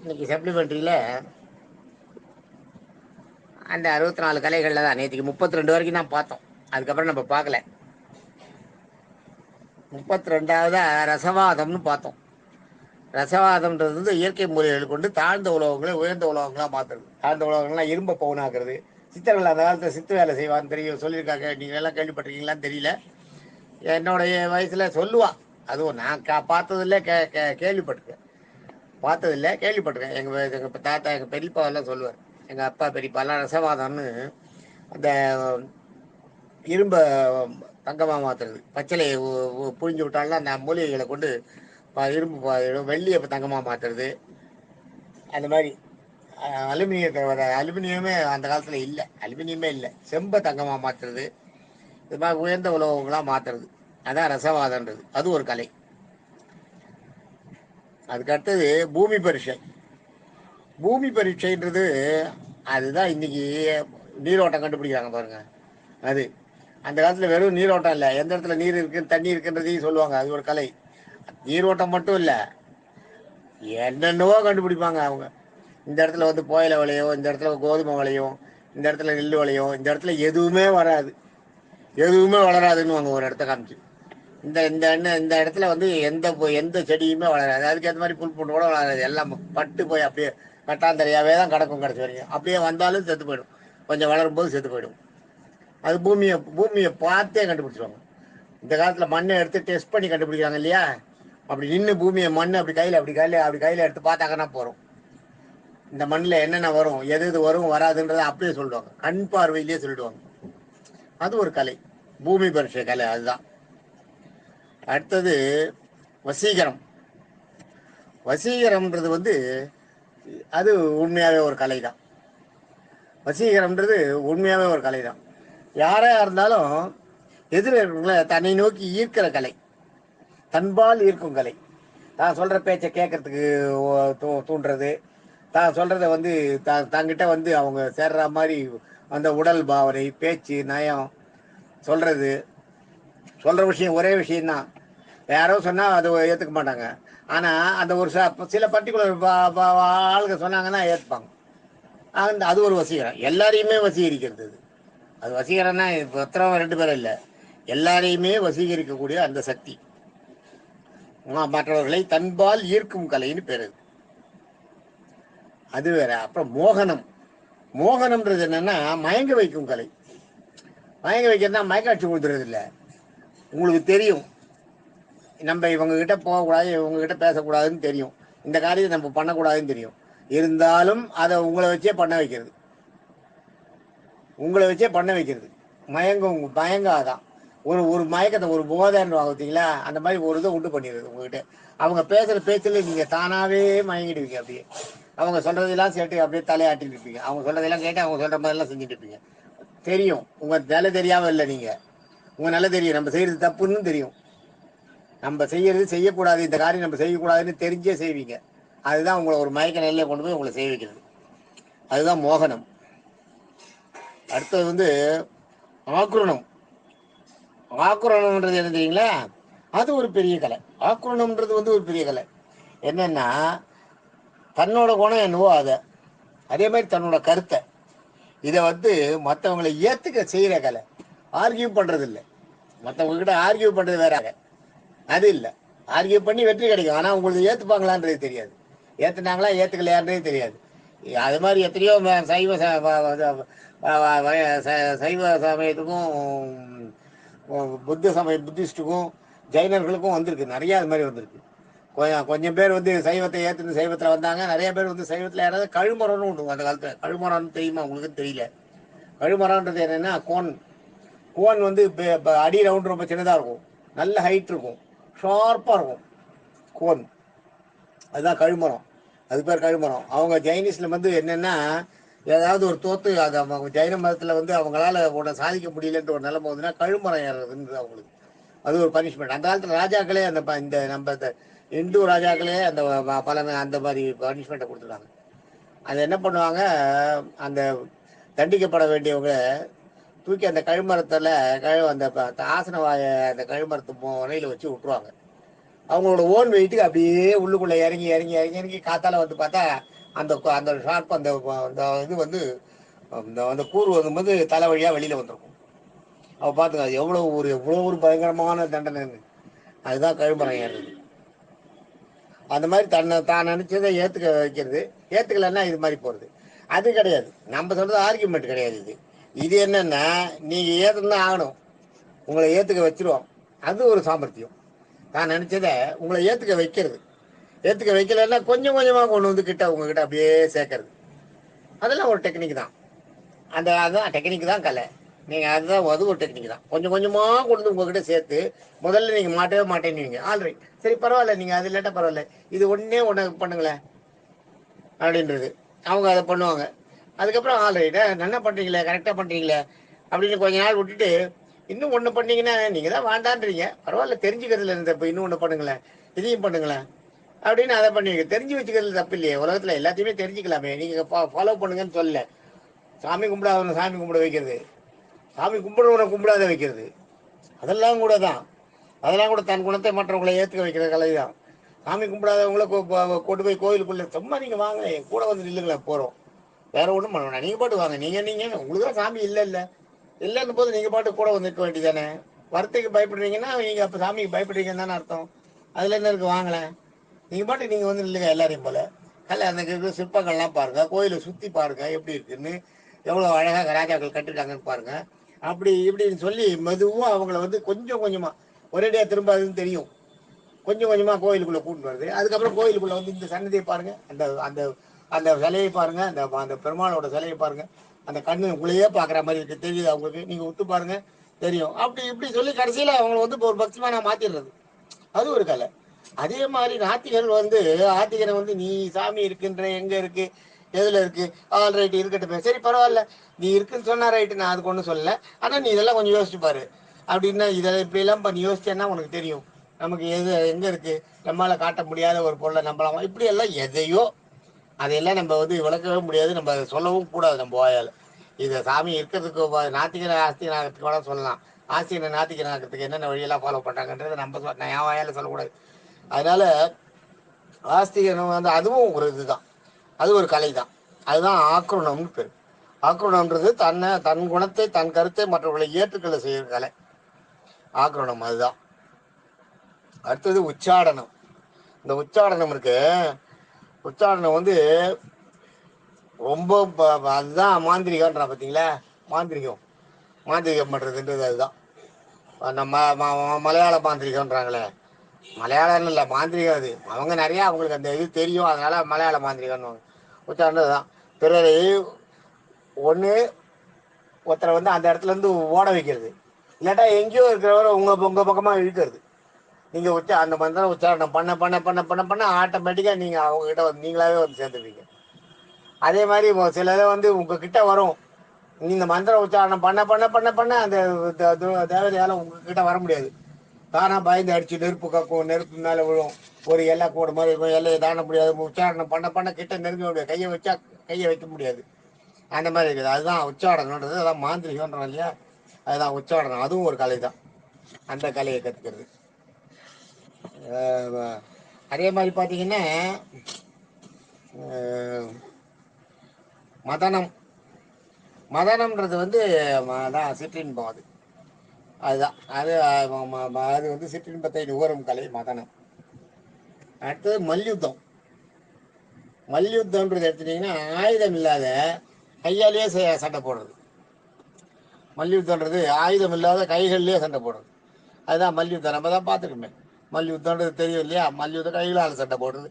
இன்னைக்கு சப்ளிமெண்ட்ரியில் அந்த 64 கலைகளில் தான் நேற்றுக்கு 32 வரைக்கும் தான் பார்த்தோம். அதுக்கப்புறம் நம்ம பார்க்கல. 32வதா ரசவாதம்னு பார்த்தோம். ரசவாதம்ன்றது வந்து இயற்கை முறைகள் கொண்டு தாழ்ந்த உலகங்களை உயர்ந்த உலகங்களாக மாற்றுறது. தாழ்ந்த உலகங்கள்லாம் இரும்பை பவுனாக்குறது. சித்தர்கள் அந்த காலத்தில் சித்து வேலை செய்வான்னு தெரியும் சொல்லியிருக்காங்க. நீங்கள் எல்லாம் கேள்விப்பட்டிருக்கீங்களான்னு தெரியல. என்னுடைய வயசில் சொல்லுவாள். அதுவும் நான் பார்த்ததில்ல, கேள்விப்பட்டிருக்கேன். பார்த்ததில்லை, கேள்விப்பட்டிருக்கேன். எங்கள் தாத்தா, எங்கள் பெரியப்பாவெல்லாம் சொல்லுவார். எங்கள் அப்பா பெரியப்பாலாம் ரசவாதம்னு அந்த இரும்பை தங்கமாக மாற்றுறது. பச்சளையை புழிஞ்சு விட்டாலும் அந்த மூலிகைகளை கொண்டு இரும்பு வெள்ளியை தங்கமாக மாற்றுறது. அந்த மாதிரி அலுமினியமே அந்த காலத்தில் இல்லை. அலுமினியமே இல்லை. செம்பை தங்கமாக மாற்றுறது. இது மாதிரி உயர்ந்த உலகங்களாக மாற்றுறது. அதான் ரசவாதன்றது. அது ஒரு கலை. அதுக்கு அடுத்தது பூமி பரீட்சை. பூமி பரீட்சைன்றது அதுதான் இன்னைக்கு நீரோட்டம் கண்டுபிடிக்கிறாங்க பாருங்க. அது அந்த காலத்தில் வெறும் நீரோட்டம் இல்லை, எந்த இடத்துல நீர் இருக்கு தண்ணி இருக்குன்றதையும் சொல்லுவாங்க. அது ஒரு கலை. நீரோட்டம் மட்டும் இல்லை, என்னென்னவோ கண்டுபிடிப்பாங்க அவங்க. இந்த இடத்துல வந்து புயலை விளையும், இந்த இடத்துல கோதுமை விளையும், இந்த இடத்துல நெல் விளையும், இந்த இடத்துல எதுவுமே வராது, எதுவுமே வளராதுன்னு வாங்க ஒரு இடத்த காமிச்சு. இந்த இந்த எண்ணெய் இந்த இடத்துல வந்து எந்த செடியுமே வளராது. அதுக்கேற்ற மாதிரி புல் பூண்டு கூட வளராது. எல்லாம் பட்டு போய் அப்படியே கட்டாந்தரையாவே தான் கிடக்கும். கடைசி வரைக்கும் அப்படியே வந்தாலும் செத்து போயிடும். கொஞ்சம் வளரும் போது செத்து போயிடும். அது பூமியை பார்த்தே கண்டுபிடிச்சிருவாங்க. இந்த காலத்தில் மண்ணை எடுத்து டெஸ்ட் பண்ணி கண்டுபிடிக்கிறாங்க இல்லையா? அப்படி நின்று பூமியை மண் அப்படி கையில் எடுத்து பார்த்தாங்கன்னா போகிறோம். இந்த மண்ணில் என்னென்ன வரும், எது வரும் வராதுன்றதை அப்படியே சொல்லிடுவாங்க. கண் பார்வையிலேயே சொல்லிடுவாங்க. அது ஒரு கலை, பூமி பரிசை கலை. அதுதான். அடுத்தது வசீகரம். வசீகரம்ன்றது வந்து அது உண்மையாகவே ஒரு கலை தான். வசீகரம்ன்றது உண்மையாகவே ஒரு கலை தான். யாராக இருந்தாலும் எதிர்களை தன்னை நோக்கி ஈர்க்கிற கலை, தன்பால் ஈர்க்கும் கலை. தான் சொல்கிற பேச்சை கேட்கறதுக்கு தூண்டுறது, தான் சொல்கிறத வந்து தங்கிட்ட வந்து அவங்க சேர்ற மாதிரி அந்த உடல் பாவனை, பேச்சு, நயம், சொல்கிற விஷயம் ஒரே விஷயம்தான். யாரோ சொன்னால் அது ஏற்றுக்க மாட்டாங்க. ஆனால் அந்த ஒரு சில பர்டிகுலர் ஆளுங்க சொன்னாங்கன்னா ஏற்றுப்பாங்க. அது ஒரு வசீகரம். எல்லாரையுமே வசீகரிக்கிறது. அது வசீகரம்னா இப்போ எத்தனை 2 பேரும் இல்லை, எல்லாரையுமே வசீகரிக்கக்கூடிய அந்த சக்தி. மற்றவர்களை தன்பால் ஈர்க்கும் கலைன்னு பேர். அது வேற. அப்புறம் மோகனம்ன்றது என்னன்னா மயங்க வைக்கும் கலை. மயங்க வைக்கிறதுனா மயக்காட்சி கொடுத்துறது இல்லை. உங்களுக்கு தெரியும் நம்ம இவங்க கிட்ட போகக்கூடாது, இவங்க கிட்ட பேசக்கூடாதுன்னு தெரியும், இந்த காரியத்தை நம்ம பண்ணக்கூடாதுன்னு தெரியும். இருந்தாலும் அதை உங்களை வச்சே பண்ண வைக்கிறது. மயங்காதான் ஒரு மயக்கத்தை, ஒரு போதைன்னு பார்த்தீங்களா? அந்த மாதிரி ஒரு இதை உண்டு பண்ணிடுறது உங்ககிட்ட. அவங்க பேசுகிற பேச்சில் நீங்கள் தானாகவே மயங்கிடுவீங்க. அப்படியே அவங்க சொல்கிறதெல்லாம் கேட்டு அப்படியே தலையாட்டிட்டு இருப்பீங்க. அவங்க சொல்கிறதெல்லாம் கேட்டு அவங்க சொல்கிற மாதிரிலாம் செஞ்சுட்டு இருப்பீங்க. தெரியும், உங்கள் நல்ல தெரியாமல் இல்லை, நீங்கள் உங்கள் நல்ல தெரியும் நம்ம செய்கிறது தப்புன்னு தெரியும். நம்ம செய்யக்கூடாது, இந்த காரியம் நம்ம செய்யக்கூடாதுன்னு தெரிஞ்சே செய்வீங்க. அதுதான் உங்களை ஒரு மயக்க நிலையில கொண்டு போய் உங்களை செய்ய வைக்கிறது. அதுதான் மோகனம். அடுத்தது வந்து ஆக்ரணம். ஆக்ரணம்ன்றது என்ன தெரியுங்களா? அது ஒரு பெரிய கலை. ஆக்ரணம்ன்றது வந்து ஒரு பெரிய கலை. என்னன்னா தன்னோட குணம் என்னவோ அதே மாதிரி தன்னோட கருத்தை இதை வந்து மற்றவங்களை ஏற்றுக்க செய்கிற கலை. ஆர்கியூ பண்ணுறது இல்லை. மற்றவங்க கிட்ட ஆர்கியூ பண்ணுறது வேற, அது இல்லை. ஆர்கியூ பண்ணி வெற்றி கிடைக்கும், ஆனால் உங்களுக்கு ஏற்றுப்பாங்களான்றது தெரியாது. ஏற்றுனாங்களா ஏற்றுக்கலையான்றதே தெரியாது. அது மாதிரி எத்தனையோ சைவ சமயத்துக்கும் புத்திஸ்ட்டுக்கும் ஜெயினர்களுக்கும் வந்திருக்கு. நிறையா அது மாதிரி வந்திருக்கு. கொஞ்சம் பேர் வந்து சைவத்தை ஏற்றுன்னு சைவத்தில் வந்தாங்க. நிறைய பேர் வந்து சைவத்தில் யாராவது கழுமரம்னு உண்டு. அந்த காலத்தில் கழுமரம்னு தெரியுமா உங்களுக்கு? தெரியல. கழுமரம்ன்றது என்னென்னா கோன் வந்து அடி ரவுண்ட் ரொம்ப சின்னதாக இருக்கும், நல்ல ஹைட் இருக்கும், ஷார்ப்பாக இருக்கும் கோன். அதுதான் கழுமரம். அது பேர் கழுமரம். அவங்க ஜைனிஸில் வந்து என்னென்னா ஏதாவது ஒரு தோத்து அது அவங்க ஜைன மதத்தில் வந்து அவங்களால சாதிக்க முடியலன்ற ஒரு நிலைமை வந்துன்னா கழுமரம் ஏறுறதுன்றது அவங்களுக்கு அது ஒரு பனிஷ்மெண்ட். அந்த காலத்தில் ராஜாக்களே இந்த நம்ம இந்து ராஜாக்களே அந்த பலனை அந்த மாதிரி பனிஷ்மெண்ட்டை கொடுத்துருக்காங்க. அது என்ன பண்ணுவாங்க, அந்த தண்டிக்கப்பட வேண்டியவங்க தூக்கி அந்த கழுமரத்தில் அந்த ஆசன வாயை அந்த கழுமரத்து முனையில் வச்சு விட்டுருவாங்க. அவங்களோட ஓன் வெயிட்டுக்கு அப்படியே உள்ளுக்குள்ளே இறங்கி காத்தால வந்து பார்த்தா அந்த அந்த ஷார்ப் அந்த இது வந்து அந்த கூறு வரும்போது தலை வழியாக வெளியில் வந்துருக்கும். அவள் பார்த்துக்க அது எவ்வளோ ஒரு பயங்கரமான தண்டனைன்னு. அதுதான் கழுமரம் ஏறுறது. அந்த மாதிரி தான் நினைச்சதை ஏற்றுக்க வைக்கிறது. ஏற்றுக்கலன்னா இது மாதிரி போகிறது. அது கிடையாது. நம்ம சொல்கிறது ஆர்கியூமெண்ட் கிடையாது. இது என்னன்னா நீங்கள் ஏற்றுதான் ஆகணும். உங்களை ஏற்றுக்க வச்சிருவோம். அது ஒரு சாமர்த்தியம். தான் நினைச்சதை உங்களை ஏற்றுக்க வைக்கிறது. ஏற்றுக்க வைக்கலன்னா கொஞ்சம் கொஞ்சமாக கொண்டு வந்து கிட்ட உங்ககிட்ட அப்படியே சேர்க்கறது. அதெல்லாம் ஒரு டெக்னிக் தான். அதுதான் டெக்னிக் தான் கலை. நீங்கள் அதுதான் அது ஒரு டெக்னிக் தான். கொஞ்சம் கொஞ்சமாக கொண்டு வந்து உங்ககிட்ட சேர்த்து முதல்ல நீங்கள் மாட்டவே மாட்டேன்னு ஆல்ரைட் சரி பரவாயில்ல, நீங்கள் அது இல்லாட்டா பரவாயில்ல, இது ஒன்று பண்ணுங்களேன் அப்படின்றது. அவங்க அதை பண்ணுவாங்க. அதுக்கப்புறம் ஆல்ரைட் நல்லா பண்ணுறீங்களே, கரெக்டாக பண்ணுறீங்களே அப்படின்னு கொஞ்ச நாள் விட்டுட்டு இன்னும் ஒன்று பண்ணீங்கன்னா நீங்கள் தான் வேண்டான்றீங்க, பரவாயில்ல தெரிஞ்சுக்கிறதுல இருந்த இப்போ இன்னும் ஒன்று பண்ணுங்களேன், இதையும் பண்ணுங்களேன் அப்படின்னு அதை பண்ணுவீங்க. தெரிஞ்சு வச்சுக்கிறது தப்பு இல்லையே, உலகத்தில் எல்லாத்தையுமே தெரிஞ்சுக்கலாமே. நீங்கள் ஃபாலோ பண்ணுங்கன்னு சொல்லல. சாமி கும்பிடாதவனை சாமி கும்பிட வைக்கிறது, சாமி கும்பிடுறவனை கும்பிடாத வைக்கிறது, அதெல்லாம் கூட தான். அதெல்லாம் கூட தன் குணத்தை மற்றவங்களை ஏற்றுக்க வைக்கிற கலை தான். சாமி கும்பிடாதவங்கள கொண்டு போய் கோயிலுக்குள்ள சும்மா நீங்கள் வாங்க என் கூட வந்து நில்லுங்களேன் போகிறோம், வேற ஒன்றும் பண்ண வேணாம், நீங்கள் பாட்டு வாங்க, நீங்கள் உங்களுக்கு தான் சாமி இல்லைன்னு போது நீங்கள் பாட்டு கூட வந்து நிற்க வேண்டியதானே. வரத்துக்கு பயப்படுறீங்கன்னா நீங்கள் அப்போ சாமிக்கு பயப்படுறீங்கன்னு தானே அர்த்தம். அதில் என்ன இருக்கு, வாங்கலேன் நீங்கள் பாட்டு நீங்கள் வந்து இல்லைங்க எல்லாரையும் போல. அந்த சிற்பங்கள்லாம் பாருங்கள், கோயிலை சுற்றி பாருங்கள் எப்படி இருக்குன்னு, எவ்வளோ அழகாக ராஜாக்கள் கட்டிருக்காங்கன்னு பாருங்கள். அப்படி இப்படின்னு சொல்லி மெதுவாக அவங்கள வந்து கொஞ்சம் கொஞ்சமாக, ஒரேடியாக திரும்பாதுன்னு தெரியும், கொஞ்சம் கொஞ்சமாக கோயிலுக்குள்ளே கூட்டிட்டு வருது. அதுக்கப்புறம் கோயிலுக்குள்ளே வந்து இந்த சன்னதியை பாருங்கள், அந்த அந்த அந்த சிலையை பாருங்கள், அந்த அந்த பெருமாளோட சிலையை பாருங்கள், அந்த கண்ணு உங்களையே பார்க்குற மாதிரி இருக்குது, தெரியுது அவங்களுக்கு, நீங்கள் விட்டு பாருங்கள் தெரியும். அப்படி இப்படி சொல்லி கடைசியில் அவங்கள வந்து ஒரு பக்திமானா மாற்றிடுறது. அது ஒரு கலை. அதே மாதிரி நாத்திகர்கள் வந்து ஆத்திகனை வந்து நீ சாமி இருக்குன்ற எங்கே இருக்குது, எதில் இருக்குது, ஆல் ரைட்டு இருக்கட்டும், சரி பரவாயில்ல நீ இருக்குன்னு சொன்னா ரைட்டு, நான் அதுக்கு ஒன்றும் சொல்லலை, ஆனால் நீ இதெல்லாம் கொஞ்சம் யோசிச்சு பாரு அப்படின்னா, இதெல்லாம் இப்படியெல்லாம் பண்ணி யோசிச்சேன்னா உனக்கு தெரியும் நமக்கு எது எங்கே இருக்குது, நம்மளால் காட்ட முடியாத ஒரு பொருளை நம்பலாமா, இப்படியெல்லாம் எதையோ அதையெல்லாம் நம்ம வந்து விளக்கவே முடியாது, நம்ம அதை சொல்லவும் கூடாது நம்ம வாயால். இதை சாமி இருக்கிறதுக்கு நாத்திகனை ஆஸ்திகனாகிறதுக்கு கூட சொல்லலாம், ஆஸ்திகனை நாத்திகனாகிறதுக்கு என்னென்ன வழியெல்லாம் ஃபாலோ பண்ணுறாங்கன்றதை நம்ம நான் என் வாயால் சொல்லக்கூடாது. அதனால ஆஸ்திகனம் வந்து அதுவும் ஒரு இதுதான், அது ஒரு கலை தான். அதுதான் ஆக்ரோணம்னு பேர். ஆக்ரோணம்ன்றது தன் குணத்தை தன் கருத்தை மற்றவர்களை ஏற்றுக்கொள்ள செய்கிற கலை ஆக்ரோணம். அதுதான். அடுத்தது உச்சாடனம். இந்த உச்சாடனம் இருக்கு, உச்சாடனம் வந்து ரொம்ப அதுதான் மாந்திரிகம்ன்றா பார்த்தீங்களா. மாந்திரிகம் பண்ணுறதுன்றது அதுதான். நம்ம மலையாள மாந்திரிகம்ன்றாங்களே, மலையாளம்னு இல்லை மாந்திரிகம், அது அவங்க நிறையா அவங்களுக்கு அந்த இது தெரியும், அதனால மலையாள மாந்திரிகம்னு உச்சாரணம் தான். பிறரை ஒன்று ஒருத்தரை வந்து அந்த இடத்துலேருந்து ஓட வைக்கிறது, இல்லாட்டா எங்கேயோ இருக்கிறவரை உங்கள் பக்கமாக இழுக்கிறது. நீங்கள் அந்த மந்திரம் உச்சாரணம் பண்ண பண்ண பண்ண பண்ண பண்ண ஆட்டோமேட்டிக்காக நீங்கள் அவங்ககிட்ட வந்து நீங்களாவே வந்து சேர்ந்துருவீங்க. அதே மாதிரி சிலதை வந்து உங்ககிட்ட வரும், நீ இந்த மந்திரம் உச்சாரணம் பண்ண பண்ண பண்ண பண்ண அந்த தேவதையால் உங்ககிட்ட வர முடியாது, தானாக பயந்து அடிச்சு நெருப்பு கக்கும், நெருப்பு மேலே விழும், ஒரு எல்லை கூடு மாதிரி இருக்கும், எல்லையை தாண்ட முடியாது, உச்சாரணம் பண்ண பண்ண கிட்ட நெருங்க முடியாது, கையை வைக்க முடியாது, அந்த மாதிரி இருக்குது. அதுதான் உச்சாடனன்றது, அதான் மாந்திரிகன்றோம் இல்லையா, அதுதான் உச்சாடனம். அதுவும் ஒரு கலை தான், அந்த கலையை கற்றுக்கிறது. அதே மாதிரி பார்த்தீங்கன்னா மதனம்ன்றது வந்து அதான் சிற்றின்பம். அதுதான் அது வந்து சிற்றின்பத்தை நுகரும் கலை மதனம். அடுத்தது மல்யுத்தம். மல்யுத்தம்ன்றது எடுத்துட்டீங்கன்னா ஆயுதம் இல்லாத கையாலேயே சண்டை போடுறது. மல்யுத்தம்ன்றது ஆயுதம் இல்லாத கைகள்லேயே சண்டை போடுறது, அதுதான் மல்யுத்தம். நம்ம தான் பார்த்துருக்கோமே மல்யுத்தம்ன்றது தெரியும் இல்லையா. மல்யுத்தம் கைகளால் சண்டை போடுறது,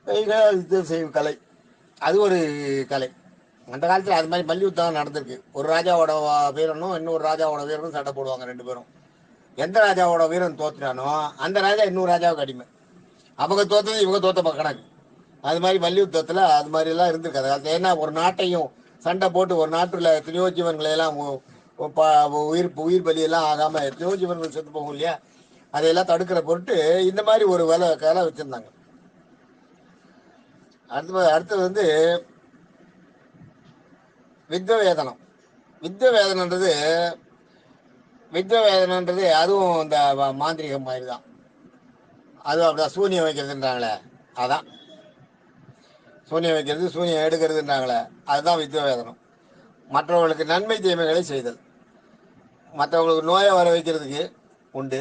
கைகளால் யுத்தம் செய்யும் கலை, அது ஒரு கலை. அந்த காலத்தில் அது மாதிரி மல்யுத்தம் நடந்திருக்கு. ஒரு ராஜாவோட வீரனும் இன்னொரு ராஜாவோட வீரனும் சண்டை போடுவாங்க, ரெண்டு பேரும். எந்த ராஜாவோட வீரன் தோத்துறானோ அந்த ராஜா இன்னொரு ராஜாவுக்கு அடிமை, அவங்க தோத்தது இவங்க தோத்த கணக்கு. அது மாதிரி மல்யுத்தத்தில் அது மாதிரிலாம் இருந்திருக்கு அந்த காலத்தில். ஏன்னா ஒரு நாட்டையும் சண்டை போட்டு ஒரு நாட்டில் எத்தனையோ ஜீவன்களை எல்லாம் உயிர் பலியெல்லாம் ஆகாமல் எத்தனையோ ஜீவன்கள் செத்து போகும் இல்லையா, அதையெல்லாம் தடுக்கிற பொருட்டு இந்த மாதிரி ஒரு கலை வச்சுருந்தாங்க. அடுத்தது வந்து வித்வவேதனம். வித்வவேதனன்றது அதுவும் இந்த மாந்திரிகம் மாதிரி தான். அதுவும் அப்படிதான் சூனியம் வைக்கிறதுன்றாங்களே, அதான் சூனியம் வைக்கிறது, சூனியம் எடுக்கிறதுன்றாங்களே, அதுதான் வித்வவேதனம். மற்றவர்களுக்கு நன்மை தீமைகளை செய்தல். மற்றவங்களுக்கு நோயை வர வைக்கிறதுக்கு உண்டு,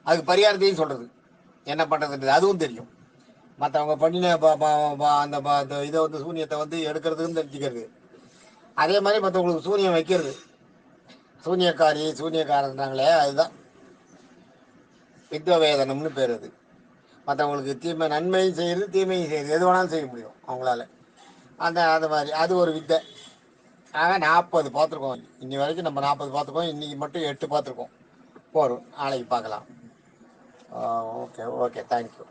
அதுக்கு பரிகாரத்தையும் சொல்கிறது, என்ன பண்ணுறதுன்றது அதுவும் தெரியும். மற்றவங்க பண்ணின அந்த இதை வந்து சூனியத்தை வந்து எடுக்கிறதுக்குன்னு தெரிஞ்சுக்கிறது. அதே மாதிரி மற்றவங்களுக்கு சூனியம் வைக்கிறது, சூனியக்காரி சூனியக்காரன்றாங்களே, அதுதான் வித்வவேதனம்னு பேர். அது மற்றவங்களுக்கு தீமை நன்மையும் செய்கிறது, தீமையும் செய்கிறது, எது வேணாலும் செய்ய முடியும் அவங்களால. அந்த மாதிரி அது ஒரு வித்தை. ஆக 40 பார்த்துருக்கோம். இன்னி வரைக்கும் நம்ம 40 பார்த்துருக்கோம். இன்றைக்கி மட்டும் 8 பார்த்துருக்கோம். போகிறோம், நாளைக்கு பார்க்கலாம். Okay okay, thank you.